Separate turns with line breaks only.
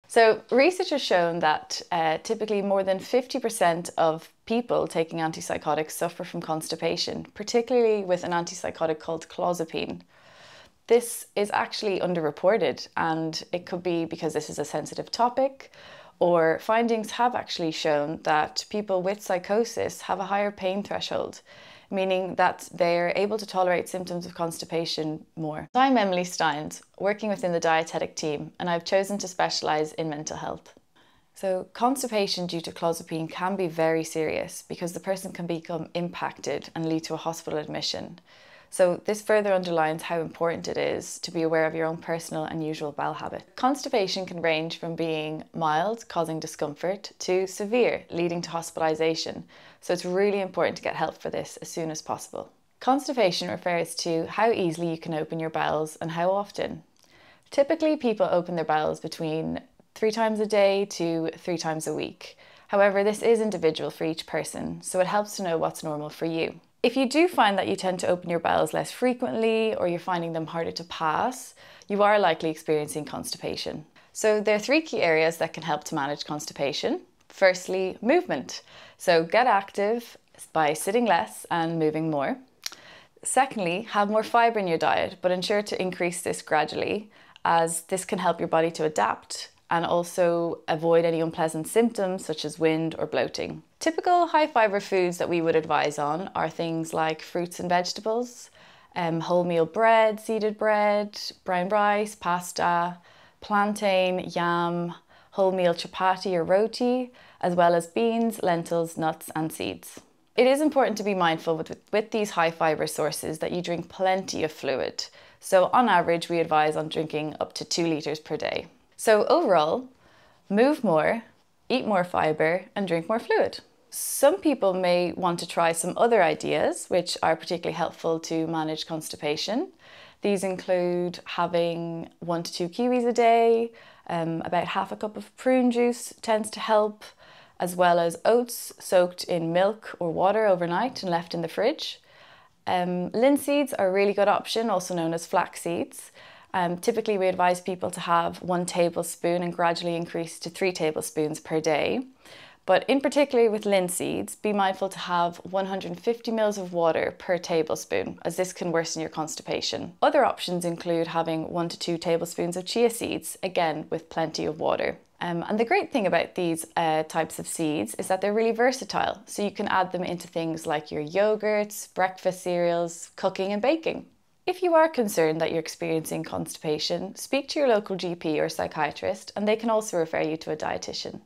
So research has shown that typically more than 50% of people taking antipsychotics suffer from constipation, particularly with an antipsychotic called clozapine. This is actually underreported, and it could be because this is a sensitive topic, or findings have actually shown that people with psychosis have a higher pain threshold, meaning that they're able to tolerate symptoms of constipation more. So I'm Emily Stynes, working within the dietetic team, and I've chosen to specialise in mental health. So constipation due to clozapine can be very serious because the person can become impacted and lead to a hospital admission. So this further underlines how important it is to be aware of your own personal and usual bowel habit. Constipation can range from being mild, causing discomfort, to severe, leading to hospitalisation. So it's really important to get help for this as soon as possible. Constipation refers to how easily you can open your bowels and how often. Typically, people open their bowels between 3 times a day to 3 times a week. However, this is individual for each person, so it helps to know what's normal for you. If you do find that you tend to open your bowels less frequently, or you're finding them harder to pass, you are likely experiencing constipation. So there are 3 key areas that can help to manage constipation. Firstly, movement. So get active by sitting less and moving more. Secondly, have more fibre in your diet, but ensure to increase this gradually, as this can help your body to adapt and also avoid any unpleasant symptoms such as wind or bloating. Typical high fibre foods that we would advise on are things like fruits and vegetables, wholemeal bread, seeded bread, brown rice, pasta, plantain, yam, wholemeal chapati or roti, as well as beans, lentils, nuts and seeds. It is important to be mindful with these high fibre sources that you drink plenty of fluid. So on average, we advise on drinking up to 2 litres per day. So overall, move more, eat more fibre and drink more fluid. Some people may want to try some other ideas which are particularly helpful to manage constipation. These include having 1 to 2 kiwis a day, about half a cup of prune juice tends to help, as well as oats soaked in milk or water overnight and left in the fridge. Linseeds are a really good option, also known as flax seeds. Typically we advise people to have 1 tablespoon and gradually increase to 3 tablespoons per day. But in particular with linseeds, be mindful to have 150 ml of water per tablespoon, as this can worsen your constipation. Other options include having 1 to 2 tablespoons of chia seeds, again with plenty of water. And the great thing about these types of seeds is that they're really versatile, so you can add them into things like your yogurts, breakfast cereals, cooking and baking. If you are concerned that you're experiencing constipation, speak to your local GP or psychiatrist, and they can also refer you to a dietitian.